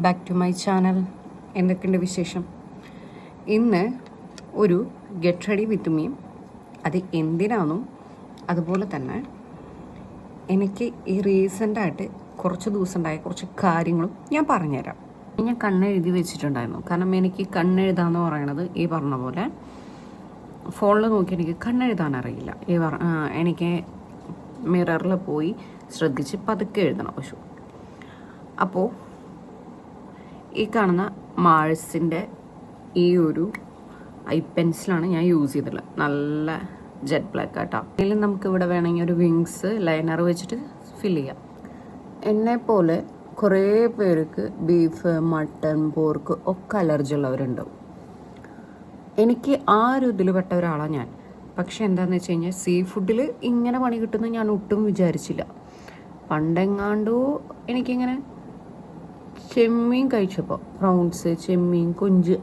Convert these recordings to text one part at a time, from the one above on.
Back to my channel. എന്തൊക്കെയുണ്ട് വിശേഷം? ഇന്ന് ഒരു ഗെറ്റ് റെഡി വിത്ത് മീ, അത് എന്തിനാണെന്നും അതുപോലെ തന്നെ എനിക്ക് ഈ റീസെൻ്റായിട്ട് കുറച്ച് ദിവസം ഉണ്ടായ കുറച്ച് കാര്യങ്ങളും ഞാൻ പറഞ്ഞുതരാം. ഞാൻ കണ്ണെഴുതി വെച്ചിട്ടുണ്ടായിരുന്നു. കാരണം എനിക്ക് കണ്ണെഴുതാന്ന് പറയണത് ഈ പറഞ്ഞ പോലെ ഫോണിൽ നോക്കി എനിക്ക് കണ്ണെഴുതാൻ അറിയില്ല. എനിക്ക് മിററിൽ പോയി ശ്രദ്ധിച്ച് പതുക്കെ എഴുതണം. പക്ഷേ അപ്പോൾ ഈ കാണുന്ന മാഴ്സിൻ്റെ ഈ ഒരു ഐ പെൻസിലാണ് ഞാൻ യൂസ് ചെയ്തിട്ടുള്ളത്. നല്ല ജെറ്റ് ബ്ലാക്ക് ആട്ടോ. അതിൽ നമുക്ക് ഇവിടെ വേണമെങ്കിൽ ഒരു വിങ്സ് ലൈനർ വെച്ചിട്ട് ഫിൽ ചെയ്യാം. എന്നെപ്പോലെ കുറേ പേർക്ക് ബീഫ്, മട്ടൺ, പോർക്ക് ഒക്കെ അലർജി ഉള്ളവരുണ്ടാവും. എനിക്ക് ആ ഒരു ഇതിൽ പെട്ട ഒരാളാണ് ഞാൻ. പക്ഷെ എന്താണെന്ന് വെച്ച് കഴിഞ്ഞാൽ സീ ഫുഡിൽ ഇങ്ങനെ പണി കിട്ടുമെന്ന് ഞാൻ ഒട്ടും വിചാരിച്ചില്ല. പണ്ടെങ്ങാണ്ടോ എനിക്കിങ്ങനെ ചെമ്മീൻ കഴിച്ചപ്പോൾ പ്രൗൺസ്, ചെമ്മീൻ, കൊഞ്ച്,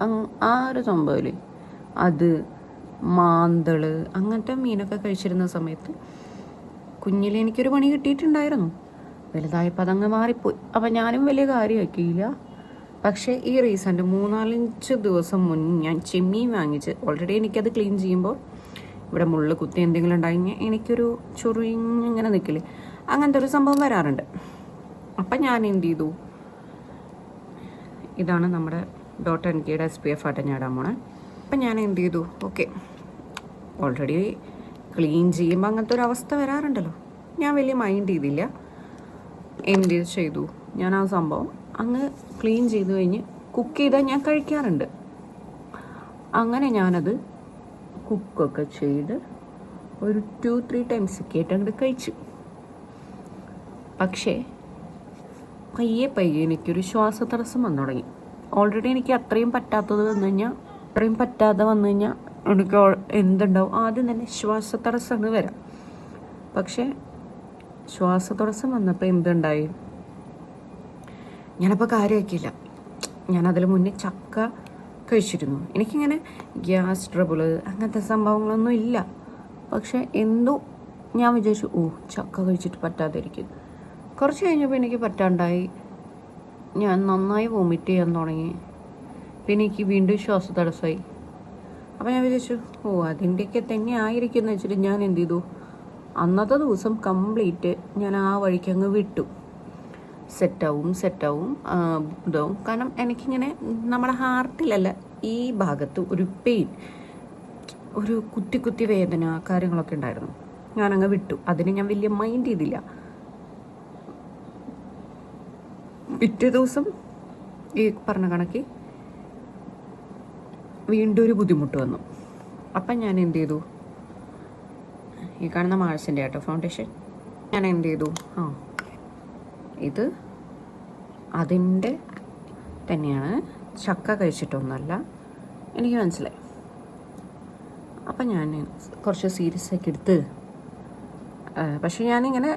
ആ ഒരു സംഭവമില്ലേ, അത് മാന്തൾ, അങ്ങനത്തെ മീനൊക്കെ കഴിച്ചിരുന്ന സമയത്ത് കുഞ്ഞിൽ എനിക്കൊരു പണി കിട്ടിയിട്ടുണ്ടായിരുന്നു. വലുതായപ്പോൾ അതങ്ങ് മാറിപ്പോയി. അപ്പം ഞാനും വലിയ കാര്യമാക്കിയില്ല. പക്ഷേ ഈ റീസെൻ്റ് 3-4 ദിവസം മുന്നേ ഞാൻ ചെമ്മീൻ വാങ്ങിച്ച് ഓൾറെഡി എനിക്കത് ക്ലീൻ ചെയ്യുമ്പോൾ ഇവിടെ മുള്ളു കുത്തി എന്തെങ്കിലും ഉണ്ടായി എനിക്കൊരു ചൊറിഞ്ഞിങ്ങനെ നിൽക്കില്ലേ, അങ്ങനത്തെ ഒരു സംഭവം വരാറുണ്ട്. അപ്പം ഞാൻ എന്ത് ചെയ്തു, ഇതാണ് നമ്മുടെ .NKയുടെ SPF ആയിട്ട് ഞാൻ ഇടാൻ പോണേ. അപ്പം ഞാൻ എന്ത് ചെയ്തു, ഓക്കെ ഓൾറെഡി ക്ലീൻ ചെയ്യുമ്പോൾ അങ്ങനത്തെ ഒരു അവസ്ഥ വരാറുണ്ടല്ലോ, ഞാൻ വലിയ മൈൻഡ് ചെയ്തില്ല. എന്ത് ചെയ്തു, ഞാൻ ആ സംഭവം അങ്ങ് ക്ലീൻ ചെയ്ത് കഴിഞ്ഞ് കുക്ക് ചെയ്താൽ ഞാൻ കഴിക്കാറുണ്ട്. അങ്ങനെ ഞാനത് കുക്കൊക്കെ ചെയ്ത് ഒരു 2-3 ടൈംസ് ഒക്കെ ആയിട്ട് അങ്ങോട്ട് കഴിച്ചു. പക്ഷേ പയ്യെ എനിക്കൊരു ശ്വാസതടസ്സം വന്നു തുടങ്ങി. ഓൾറെഡി എനിക്ക് അത്രയും പറ്റാതെ വന്നു കഴിഞ്ഞാൽ എനിക്ക് എന്തുണ്ടാവും, ആദ്യം തന്നെ ശ്വാസതടസ്സമാണ് വരാം. പക്ഷേ ശ്വാസതടസ്സം വന്നപ്പോൾ എന്തുണ്ടായി, ഞാനപ്പോൾ കാര്യമാക്കിയില്ല. ഞാനതിൽ മുന്നേ ചക്ക കഴിച്ചിരുന്നു. എനിക്കിങ്ങനെ ഗ്യാസ് ട്രബിള് അങ്ങനത്തെ സംഭവങ്ങളൊന്നും ഇല്ല. പക്ഷേ എന്തോ ഞാൻ വിചാരിച്ചു, ചക്ക കഴിച്ചിട്ട് പറ്റാതിരിക്കും. കുറച്ച് കഴിഞ്ഞപ്പോൾ എനിക്ക് പറ്റാണ്ടായി. ഞാൻ നന്നായി വോമിറ്റ് ചെയ്യാൻ തുടങ്ങി. പിന്നെ എനിക്ക് വീണ്ടും ശ്വാസതടസ്സമായി. അപ്പോൾ ഞാൻ വിചാരിച്ചു അതിൻ്റെയൊക്കെ തന്നെ ആയിരിക്കും എന്ന് വെച്ചിട്ട് ഞാൻ എന്ത് ചെയ്തു, അന്നത്തെ ദിവസം കംപ്ലീറ്റ് ഞാൻ ആ വഴിക്ക് അങ്ങ് വിട്ടു. സെറ്റാവും ഇതാവും. കാരണം എനിക്കിങ്ങനെ നമ്മുടെ ഹാർട്ടിലല്ല, ഈ ഭാഗത്ത് ഒരു പെയിൻ, ഒരു കുത്തി വേദന കാര്യങ്ങളൊക്കെ ഉണ്ടായിരുന്നു. ഞാനങ്ങ് വിട്ടു. അതിന് ഞാൻ വലിയ മൈൻഡ് ചെയ്തില്ല. പിറ്റേ ദിവസം ഈ പറഞ്ഞ കണക്ക് വീണ്ടും ഒരു ബുദ്ധിമുട്ട് വന്നു. അപ്പം ഞാൻ എന്ത് ചെയ്തു, ഈ കാണുന്ന മാഴ്സിൻ്റെ ആട്ടോ ഫൗണ്ടേഷൻ, ഞാൻ എന്ത് ചെയ്തു, ഇത് അതിൻ്റെ തന്നെയാണ്, ചക്ക കഴിച്ചിട്ടൊന്നുമല്ല, എനിക്ക് മനസ്സിലായി. അപ്പം ഞാൻ കുറച്ച് സീരിയസ് ആക്കി എടുത്ത്. പക്ഷേ ഞാനിങ്ങനെ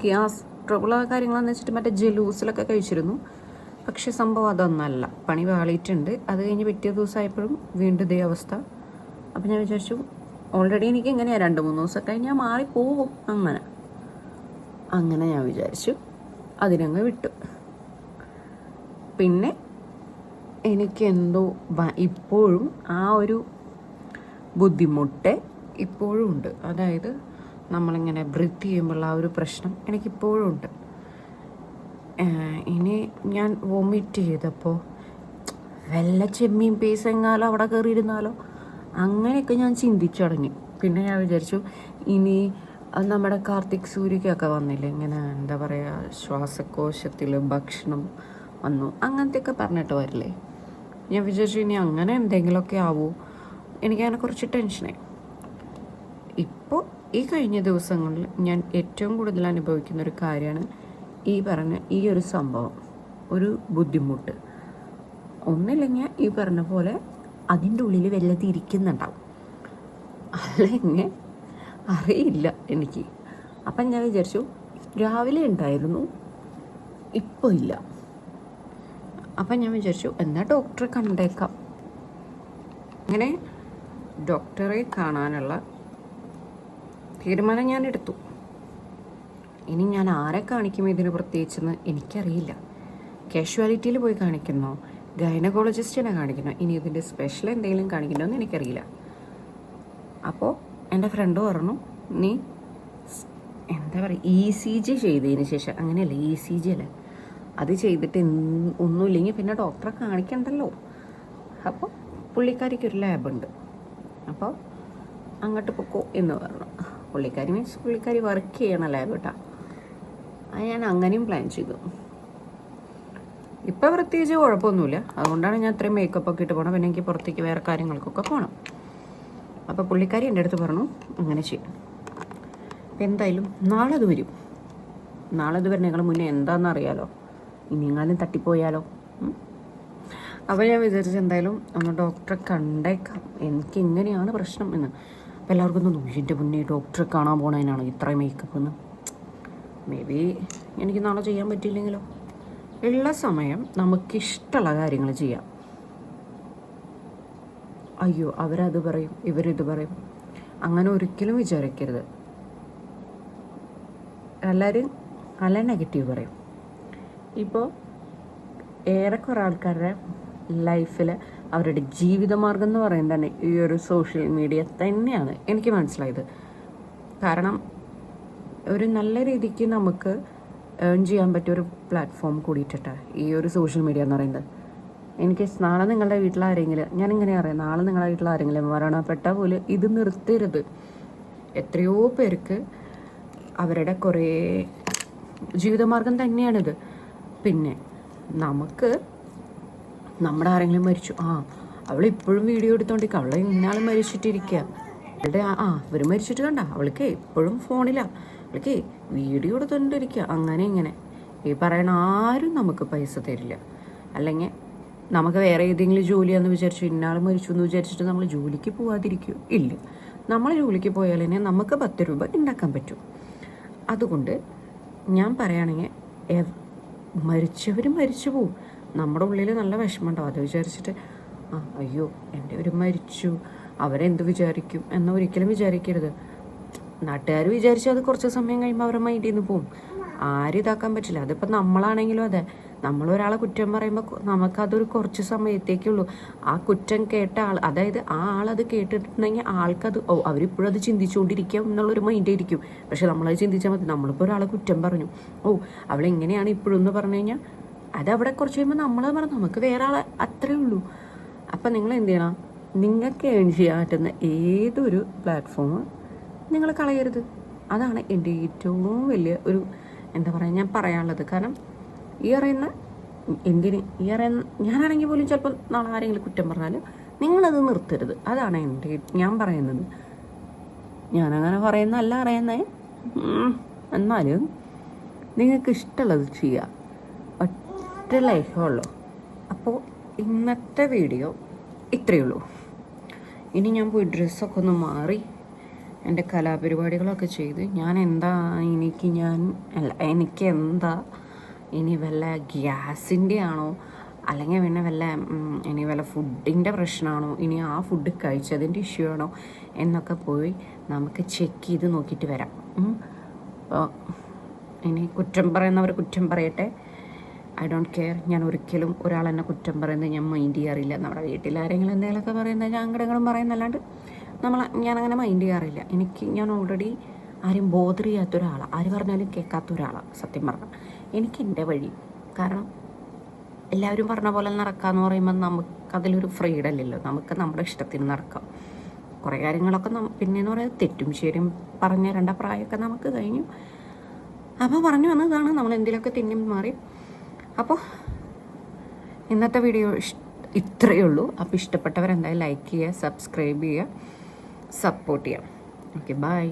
ഗ്യാസ് ട്രബിളോ കാര്യങ്ങളെന്ന് വെച്ചിട്ട് മറ്റേ ജലൂസിലൊക്കെ കഴിച്ചിരുന്നു. പക്ഷെ സംഭവം അതൊന്നല്ല, പണി വാളിയിട്ടുണ്ട്. അത് കഴിഞ്ഞ് പിറ്റേ ദിവസമായപ്പോഴും വീണ്ടും ഇതേ അവസ്ഥ. അപ്പം ഞാൻ വിചാരിച്ചു ഓൾറെഡി എനിക്ക് എങ്ങനെയാണ് 2-3 ദിവസം കഴിഞ്ഞാൽ മാറിപ്പോകും. അങ്ങനെ ഞാൻ വിചാരിച്ചു അതിനങ്ങ് വിട്ടു. പിന്നെ എനിക്കെന്തോ ഇപ്പോഴും ആ ഒരു ബുദ്ധിമുട്ട് ഇപ്പോഴും ഉണ്ട്. അതായത് നമ്മളിങ്ങനെ ബ്രീത്ത് ചെയ്യുമ്പോഴുള്ള ആ ഒരു പ്രശ്നം എനിക്കിപ്പോഴും ഉണ്ട്. ഇനി ഞാൻ വോമിറ്റ് ചെയ്തപ്പോൾ വല്ല ചെമ്മീൻ പീസ് എങ്ങാലോ അവിടെ കയറിയിരുന്നാലോ, അങ്ങനെയൊക്കെ ഞാൻ ചിന്തിച്ചു തുടങ്ങി. പിന്നെ ഞാൻ വിചാരിച്ചു ഇനി നമ്മുടെ കാർത്തിക് സൂര്യക്കൊക്കെ വന്നില്ലേ, ഇങ്ങനെ എന്താ പറയുക, ശ്വാസകോശത്തിൽ ഭക്ഷണം വന്നു അങ്ങനത്തെയൊക്കെ പറഞ്ഞിട്ട് വരില്ലേ. ഞാൻ വിചാരിച്ചു ഇനി അങ്ങനെ എന്തെങ്കിലുമൊക്കെ ആവൂ. എനിക്കങ്ങനെ കുറച്ച് ടെൻഷനായി. ഇപ്പോൾ ഈ കഴിഞ്ഞ ദിവസങ്ങളിൽ ഞാൻ ഏറ്റവും കൂടുതൽ അനുഭവിക്കുന്ന ഒരു കാര്യമാണ് ഈ പറഞ്ഞ ഈ ഒരു സംഭവം, ഒരു ബുദ്ധിമുട്ട്. ഒന്നില്ലെങ്കിൽ ഈ പറഞ്ഞ പോലെ അതിൻ്റെ ഉള്ളിൽ വല്ലതും ഇരിക്കുന്നുണ്ടാവും, അല്ലെങ്കിൽ അറിയില്ല എനിക്ക്. അപ്പം ഞാൻ വിചാരിച്ചു രാവിലെ ഉണ്ടായിരുന്നു, ഇപ്പോൾ ഇല്ല. അപ്പം ഞാൻ വിചാരിച്ചു എന്നാൽ ഡോക്ടറെ കണ്ടേക്കാം. അങ്ങനെ ഡോക്ടറെ കാണാനുള്ള തീരുമാനം ഞാൻ എടുത്തു. ഇനി ഞാൻ ആരെ കാണിക്കും ഇതിന് പ്രത്യേകിച്ചെന്ന് എനിക്കറിയില്ല. കാഷ്വാലിറ്റിയിൽ പോയി കാണിക്കുന്നോ, ഗൈനക്കോളജിസ്റ്റിനെ കാണിക്കുന്നോ, ഇനി ഇതിൻ്റെ സ്പെഷ്യൽ എന്തെങ്കിലും കാണിക്കണോ എന്ന് എനിക്കറിയില്ല. അപ്പോൾ എൻ്റെ ഫ്രണ്ട് പറഞ്ഞു, നീ എന്താ പറയുക ECG ചെയ്തതിന് ശേഷം, അങ്ങനെയല്ല ECG അല്ലേ, അത് ചെയ്തിട്ട് ഒന്നുമില്ലെങ്കിൽ പിന്നെ ഡോക്ടറെ കാണിക്കണ്ടല്ലോ. അപ്പോൾ പുള്ളിക്കാരിക്കൊരു ലാബുണ്ട്, അപ്പോൾ അങ്ങോട്ട് പൊക്കോ എന്ന് പറഞ്ഞു. പുള്ളിക്കാരി മീൻസ് പുള്ളിക്കാരി വർക്ക് ചെയ്യണ ലാബ് കേട്ടോ. അത് ഞാൻ അങ്ങനെയും പ്ലാൻ ചെയ്തു. ഇപ്പം പ്രത്യേകിച്ച് കുഴപ്പമൊന്നുമില്ല, അതുകൊണ്ടാണ് ഞാൻ ഇത്രയും മേക്കപ്പൊക്കെ ഇട്ട് പോകണം. പിന്നെ എനിക്ക് പുറത്തേക്ക് വേറെ കാര്യങ്ങൾക്കൊക്കെ പോകണം. അപ്പോൾ പുള്ളിക്കാരി എൻ്റെ അടുത്ത് പറഞ്ഞു അങ്ങനെ ചെയ്യും. അപ്പം എന്തായാലും നാളെ അത് വരും. നാളെ അത് വരണ ഞങ്ങൾ മുന്നേ എന്താണെന്ന് അറിയാലോ, ഇനിയെങ്ങാനും തട്ടിപ്പോയാലോ. അപ്പോൾ ഞാൻ വിചാരിച്ചു എന്തായാലും ഒന്ന് ഡോക്ടറെ കണ്ടേക്കാം, എനിക്ക് ഇങ്ങനെയാണ് പ്രശ്നം എന്ന്. അപ്പോൾ എല്ലാവർക്കും തോന്നും എൻ്റെ മുന്നേ ഡോക്ടറെ കാണാൻ പോണതിനാണ് ഇത്രയും മേക്കപ്പ് എന്ന്. മേ ബി എനിക്ക് നാളെ ചെയ്യാൻ പറ്റിയില്ലെങ്കിലോ. ഉള്ള സമയം നമുക്കിഷ്ടമുള്ള കാര്യങ്ങൾ ചെയ്യാം. അയ്യോ അവരത് പറയും ഇവരിത് പറയും അങ്ങനെ ഒരിക്കലും വിചാരിക്കരുത്. എല്ലാവരും നല്ല നെഗറ്റീവ് പറയും. ഇപ്പോൾ ഏറെക്കുറെ ആൾക്കാരുടെ ലൈഫിൽ അവരുടെ ജീവിതമാർഗം എന്ന് പറയുന്നത് തന്നെ ഈ ഒരു സോഷ്യൽ മീഡിയ തന്നെയാണ് എനിക്ക് മനസ്സിലായത്. കാരണം ഒരു നല്ല രീതിക്ക് നമുക്ക് ഏൺ ചെയ്യാൻ പറ്റിയൊരു പ്ലാറ്റ്ഫോം കൂടിയിട്ടാണ് ഈ ഒരു സോഷ്യൽ മീഡിയ എന്ന് പറയുന്നത്. എനിക്ക് നാളെ നിങ്ങളുടെ വീട്ടിലാരെങ്കിലും, ഞാനിങ്ങനെ അറിയാം, നാളെ നിങ്ങളുടെ വീട്ടിലാരെങ്കിലും മരണപ്പെട്ടാൽ പോലും ഇത് നിർത്തരുത്. എത്രയോ പേർക്ക് അവരുടെ കുറേ ജീവിതമാർഗം തന്നെയാണിത്. പിന്നെ നമുക്ക് നമ്മുടെ ആരെങ്കിലും മരിച്ചു, അവളിപ്പോഴും വീഡിയോ എടുത്തോണ്ടിരിക്കുക, അവളെ ഇന്നാൾ മരിച്ചിട്ടിരിക്കുക, അവളുടെ ഇവർ മരിച്ചിട്ട് കണ്ട, അവൾക്ക് ഇപ്പോഴും ഫോണിലാണ്, അവൾക്ക് വീഡിയോ എടുത്തോണ്ടിരിക്കുക. അങ്ങനെ ഇങ്ങനെ ഈ പറയണ ആരും നമുക്ക് പൈസ തരില്ല. അല്ലെങ്കിൽ നമുക്ക് വേറെ ഏതെങ്കിലും ജോലിയാണെന്ന് വിചാരിച്ചു ഇന്നാൾ മരിച്ചു എന്ന് വിചാരിച്ചിട്ട് നമ്മൾ ജോലിക്ക് പോകാതിരിക്കുമോ? ഇല്ല. നമ്മൾ ജോലിക്ക് പോയാൽ തന്നെ നമുക്ക് 10 രൂപ ഉണ്ടാക്കാൻ പറ്റും. അതുകൊണ്ട് ഞാൻ പറയുകയാണെങ്കിൽ മരിച്ചവർ മരിച്ചു പോവും. നമ്മുടെ ഉള്ളിൽ നല്ല വിഷമമുണ്ടാവും. അത് വിചാരിച്ചിട്ട് അയ്യോ എൻ്റെ ഒരു മരിച്ചു, അവരെന്ത് വിചാരിക്കും എന്ന് ഒരിക്കലും വിചാരിക്കരുത്. നാട്ടുകാർ വിചാരിച്ചാൽ അത് കുറച്ച് സമയം കഴിയുമ്പോൾ അവരുടെ മൈൻഡിൽ നിന്ന് പോവും. ആരും ഇതാക്കാൻ പറ്റില്ല. അതിപ്പോൾ നമ്മളാണെങ്കിലും അതെ, നമ്മളൊരാളെ കുറ്റം പറയുമ്പോൾ നമുക്കതൊരു കുറച്ച് സമയത്തേക്കുള്ളൂ. ആ കുറ്റം കേട്ട ആൾ, അതായത് ആ ആളത് കേട്ടിട്ടുണ്ടെങ്കിൽ ആൾക്കത് അവരിപ്പോഴും അത് ചിന്തിച്ചുകൊണ്ടിരിക്കുക എന്നുള്ളൊരു മൈൻഡായിരിക്കും. പക്ഷെ നമ്മളത് ചിന്തിച്ചാൽ മതി. നമ്മളിപ്പോൾ ഒരാളെ കുറ്റം പറഞ്ഞു, അവളെങ്ങനെയാണ് ഇപ്പോഴും എന്ന് പറഞ്ഞു കഴിഞ്ഞാൽ അതവിടെ കുറച്ച് കഴിയുമ്പോൾ നമ്മളത് പറഞ്ഞു നമുക്ക് വേറെ ആളെ അത്രേ ഉള്ളൂ. അപ്പം നിങ്ങൾ എന്ത് ചെയ്യണം, നിങ്ങൾക്ക് ഏൺ ചെയ്യാൻ പറ്റുന്ന ഏതൊരു പ്ലാറ്റ്ഫോം നിങ്ങൾ കളയരുത്. അതാണ് എൻ്റെ ഏറ്റവും വലിയ ഒരു എന്താ പറയുക ഞാൻ പറയാനുള്ളത്. കാരണം ഈ അറിയുന്ന ഞാനാണെങ്കിൽ പോലും ചിലപ്പോൾ നാളെ ആരെങ്കിലും കുറ്റം പറഞ്ഞാൽ നിങ്ങളത് നിർത്തരുത്. അതാണ് ഞാൻ പറയുന്നത്. ഞാനങ്ങനെ പറയുന്നതല്ല അറിയുന്നത്. എന്നാലും നിങ്ങൾക്ക് ഇഷ്ടമുള്ളത് ചെയ്യുക. ഒറ്റ ലൈഫുള്ളൂ. അപ്പോൾ ഇന്നത്തെ വീഡിയോ ഇത്രയേ ഉള്ളൂ. ഇനി ഞാൻ പോയി ഡ്രസ്സൊക്കെ ഒന്ന് മാറി എൻ്റെ കലാപരിപാടികളൊക്കെ ചെയ്ത് എനിക്ക് എന്താ ഇനി വല്ല ഗ്യാസിൻ്റെ ആണോ, അല്ലെങ്കിൽ പിന്നെ വല്ല ഫുഡിൻ്റെ പ്രശ്നമാണോ, ഇനി ആ ഫുഡ് കഴിച്ചതിൻ്റെ ഇഷ്യൂ ആണോ എന്നൊക്കെ പോയി നമുക്ക് ചെക്ക് ചെയ്ത് നോക്കിയിട്ട് വരാം. അപ്പോൾ ഇനി കുറ്റം പറയുന്നവർ കുറ്റം പറയട്ടെ, ഐ ഡോണ്ട് കെയർ. ഞാൻ ഒരിക്കലും ഒരാളെന്നെ കുറ്റം പറയുന്നത് ഞാൻ മൈൻഡ് ചെയ്യാറില്ല. നമ്മുടെ വീട്ടിലാരെങ്കിലും എന്തെങ്കിലുമൊക്കെ പറയുന്നത് ഞാൻ അങ്ങടെങ്കിലും പറയുന്നല്ലാണ്ട് ഞാനങ്ങനെ മൈൻഡ് ചെയ്യാറില്ല. ഞാൻ ഓൾറെഡി ആരും ബോധർ ചെയ്യാത്ത ഒരാളാണ്, ആര് പറഞ്ഞാലും കേൾക്കാത്ത ഒരാളാണ് സത്യം പറഞ്ഞാൽ. എനിക്ക് എൻ്റെ വഴി, കാരണം എല്ലാവരും പറഞ്ഞ പോലെ നടക്കാമെന്ന് പറയുമ്പോൾ നമുക്കതിലൊരു ഫ്രീഡം ഇല്ലല്ലോ. നമുക്ക് നമ്മുടെ ഇഷ്ടത്തിന് നടക്കാം. കുറേ കാര്യങ്ങളൊക്കെ പിന്നെയെന്ന് പറയുന്നത് തെറ്റും ശരിയും പറഞ്ഞ പ്രായമൊക്കെ നമുക്ക് കഴിഞ്ഞു. അപ്പോൾ പറഞ്ഞു വന്നതാണ്, നമ്മൾ എന്തെങ്കിലുമൊക്കെ തിന്നി മാറി. അപ്പോൾ ഇന്നത്തെ വീഡിയോ ഇത്രയേ ഉള്ളൂ. അപ്പോൾ ഇഷ്ടപ്പെട്ടവരെന്തായാലും ലൈക്ക് ചെയ്യുക, സബ്സ്ക്രൈബ് ചെയ്യുക, സപ്പോർട്ട് ചെയ്യാം. Okay, by.